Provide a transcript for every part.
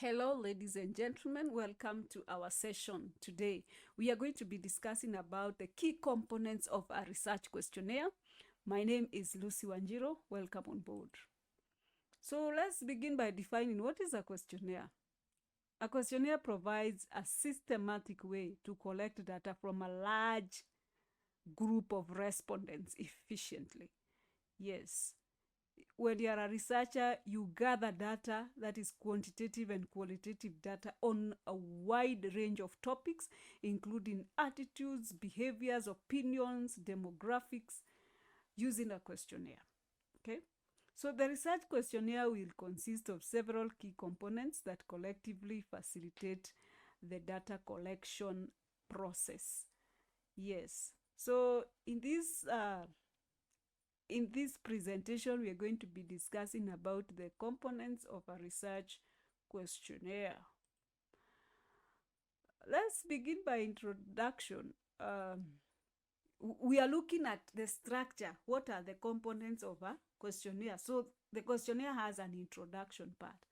Hello, ladies and gentlemen. Welcome to our session today. We are going to be discussing about the key components of a research questionnaire. My name is Lucy Wanjiro. Welcome on board. So let's begin by defining what is a questionnaire. A questionnaire provides a systematic way to collect data from a large group of respondents efficiently. Yes, when you are a researcher, you gather data that is quantitative and qualitative data on a wide range of topics, including attitudes, behaviors, opinions, demographics, using a questionnaire. Okay? So the research questionnaire will consist of several key components that collectively facilitate the data collection process. Yes. So in this presentation, we are going to be discussing about the components of a research questionnaire. Let's begin by introduction. We are looking at the structure. What are the components of a questionnaire? So the questionnaire has an introduction part,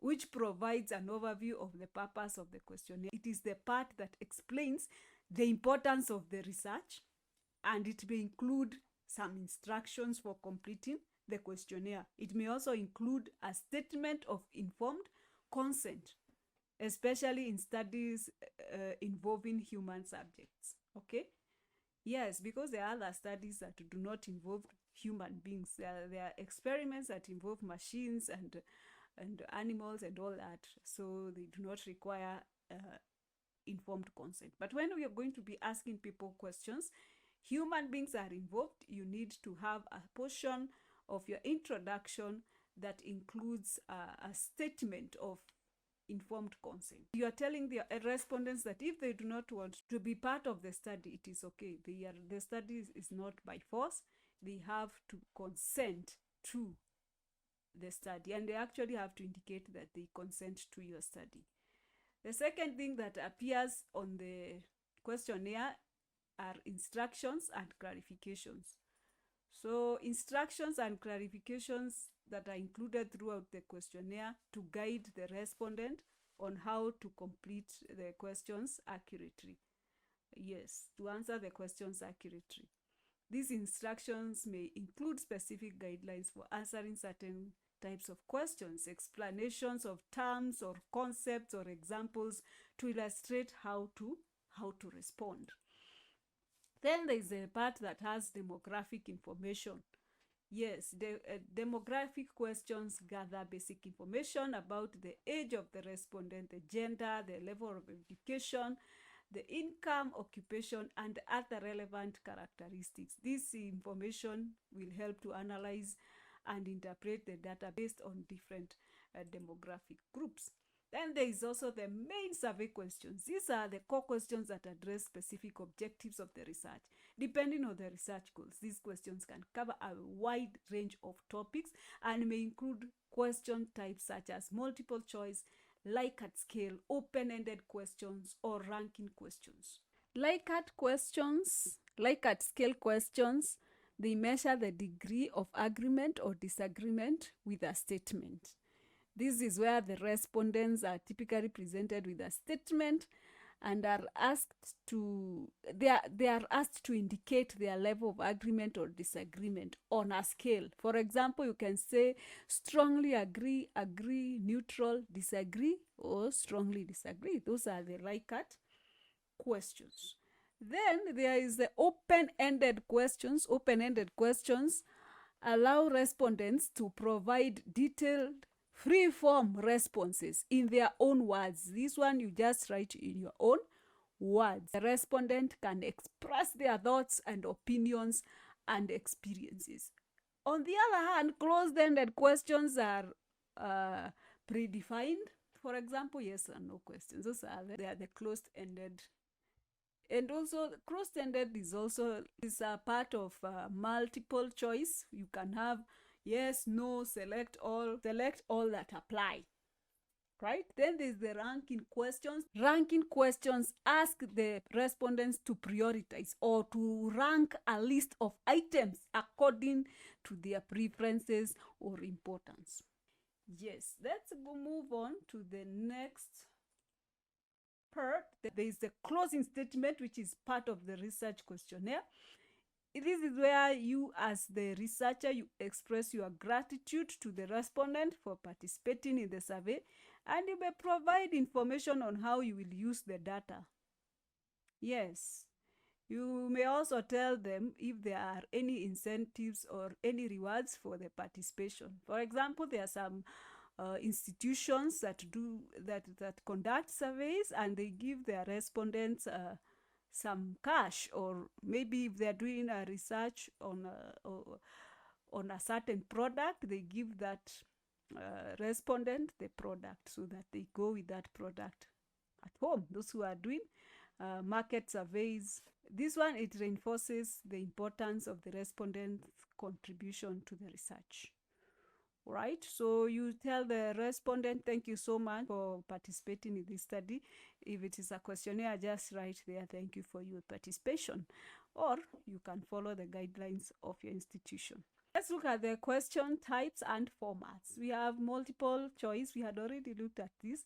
which provides an overview of the purpose of the questionnaire. It is the part that explains the importance of the research, and it may include some instructions for completing the questionnaire. It may also include a statement of informed consent, especially in studies involving human subjects. Okay? Yes, because there are other studies that do not involve human beings. There are experiments that involve machines and animals and all that, so they do not require informed consent. But when we are going to be asking people questions, human beings are involved. You need to have a portion of your introduction that includes a statement of informed consent. You are telling the respondents that if they do not want to be part of the study, it is okay. The study is not by force. They have to consent to the study, and they actually have to indicate that they consent to your study. The second thing that appears on the questionnaire are instructions and clarifications. So instructions and clarifications that are included throughout the questionnaire to guide the respondent on how to complete the questions accurately. Yes, to answer the questions accurately. These instructions may include specific guidelines for answering certain types of questions, explanations of terms or concepts or examples to illustrate how to respond. Then there is a part that has demographic information. Yes, the demographic questions gather basic information about the age of the respondent, the gender, the level of education, the income, occupation, and other relevant characteristics. This information will help to analyze and interpret the data based on different demographic groups. Then there is also the main survey questions. These are the core questions that address specific objectives of the research. Depending on the research goals, these questions can cover a wide range of topics and may include question types such as multiple choice, Likert scale, open-ended questions, or ranking questions. Likert scale questions, they measure the degree of agreement or disagreement with a statement. This is where the respondents are typically presented with a statement and are asked to indicate their level of agreement or disagreement on a scale. For example, you can say strongly agree, agree, neutral, disagree, or strongly disagree. Those are the Likert questions. Then there is the open-ended questions. Open-ended questions allow respondents to provide detailed free-form responses in their own words. This one you just write in your own words. The respondent can express their thoughts and opinions and experiences. On the other hand, closed-ended questions are predefined. For example, yes and no questions. Those are the closed-ended. And also, closed-ended is a part of multiple choice. You can have yes, no, select all that apply, right? Then there's the ranking questions. Ranking questions ask the respondents to prioritize or to rank a list of items according to their preferences or importance. Yes, let's move on to the next part. There is the closing statement, which is part of the research questionnaire. This is where you, as the researcher, you express your gratitude to the respondent for participating in the survey, and you may provide information on how you will use the data. Yes. You may also tell them if there are any incentives or any rewards for the participation. For example, there are some institutions that conduct surveys, and they give their respondents some cash, or maybe if they're doing a research on a certain product, they give that respondent the product so that they go with that product at home. Those who are doing market surveys, this one, it reinforces the importance of the respondent's contribution to the research. Right? So you tell the respondent, thank you so much for participating in this study. If it is a questionnaire, just write there, thank you for your participation. Or you can follow the guidelines of your institution. Let's look at the question types and formats. We have multiple choice. We had already looked at this,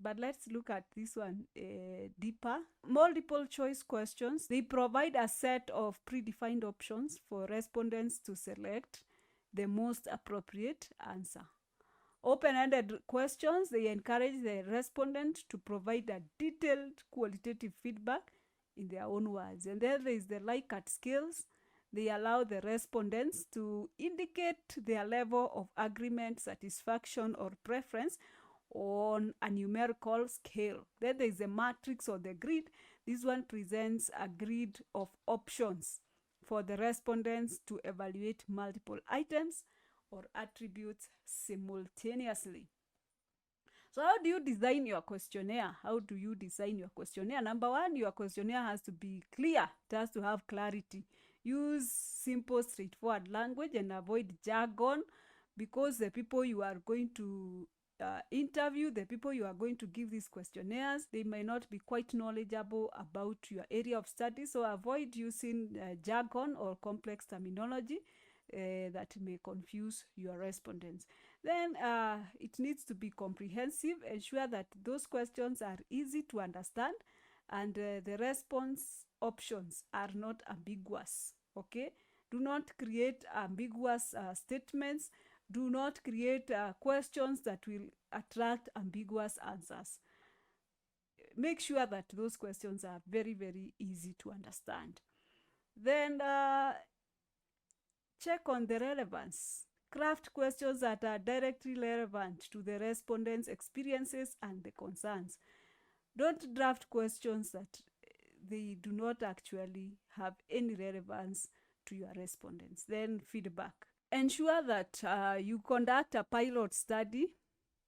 but let's look at this one deeper. Multiple choice questions. They provide a set of predefined options for respondents to select the most appropriate answer. Open-ended questions, they encourage the respondent to provide a detailed qualitative feedback in their own words. And then there is the Likert scales. They allow the respondents to indicate their level of agreement, satisfaction, or preference on a numerical scale. Then there is a matrix or the grid. This one presents a grid of options for the respondents to evaluate multiple items or attributes simultaneously. So how do you design your questionnaire? How do you design your questionnaire? Number one, your questionnaire has to be clear. It has to have clarity. Use simple, straightforward language and avoid jargon, because the people you are going to interview, the people you are going to give these questionnaires, they may not be quite knowledgeable about your area of study. So avoid using jargon or complex terminology that may confuse your respondents. Then it needs to be comprehensive. Ensure that those questions are easy to understand, and the response options are not ambiguous. Okay? Do not create ambiguous statements. Do not create questions that will attract ambiguous answers. Make sure that those questions are very, very easy to understand. Then check on the relevance. Craft questions that are directly relevant to the respondents' experiences and the concerns. Don't draft questions that they do not actually have any relevance to your respondents. Then feedback. Ensure that you conduct a pilot study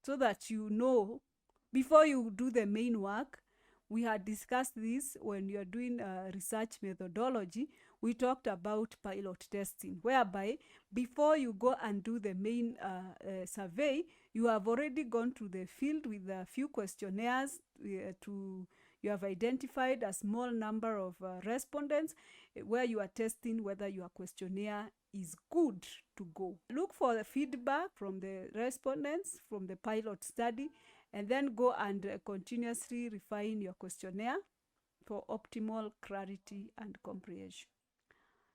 so that you know before you do the main work. We had discussed this when you're doing research methodology. We talked about pilot testing, whereby before you go and do the main survey, you have already gone to the field with a few questionnaires you have identified a small number of respondents where you are testing whether your questionnaire is good to go. Look for the feedback from the respondents from the pilot study, and then go and continuously refine your questionnaire for optimal clarity and comprehension.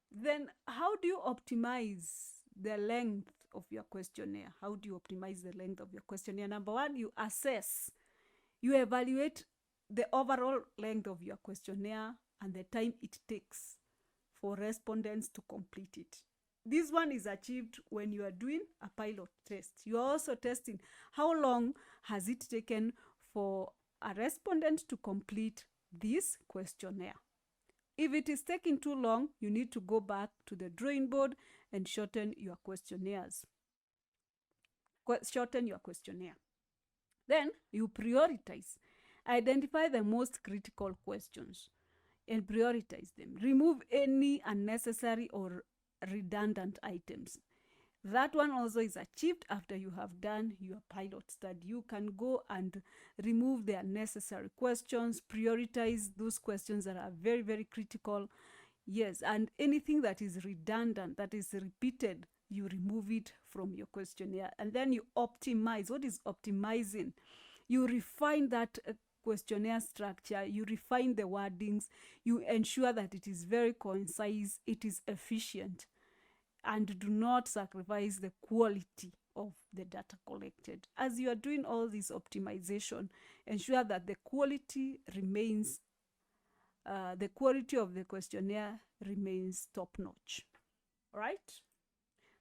Then how do you optimize the length of your questionnaire? How do you optimize the length of your questionnaire? Number one, you assess. You evaluate the overall length of your questionnaire and the time it takes for respondents to complete it. This one is achieved when you are doing a pilot test. You are also testing how long has it taken for a respondent to complete this questionnaire. If it is taking too long, you need to go back to the drawing board and shorten your questionnaires. Shorten your questionnaire. Then you prioritize. Identify the most critical questions and prioritize them. Remove any unnecessary or redundant items. That one also is achieved after you have done your pilot study. You can go and remove the unnecessary questions, prioritize those questions that are very, very critical. Yes, and anything that is redundant, that is repeated, you remove it from your questionnaire. And then you optimize. What is optimizing? You refine that questionnaire structure, you refine the wordings, you ensure that it is very concise, it is efficient, and do not sacrifice the quality of the data collected. As you are doing all this optimization, ensure that the quality remains, the quality of the questionnaire remains top-notch. All right?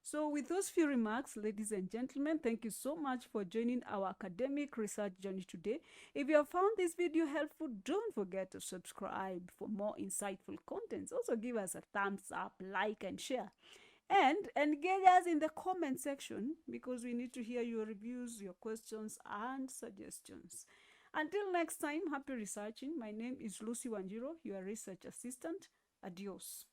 So with those few remarks, ladies and gentlemen, thank you so much for joining our academic research journey today. If you have found this video helpful, don't forget to subscribe for more insightful contents. Also give us a thumbs up, like, and share. And engage us in the comment section, because we need to hear your reviews, your questions, and suggestions. Until next time, happy researching. My name is Lucy Wanjiro, your research assistant. Adios.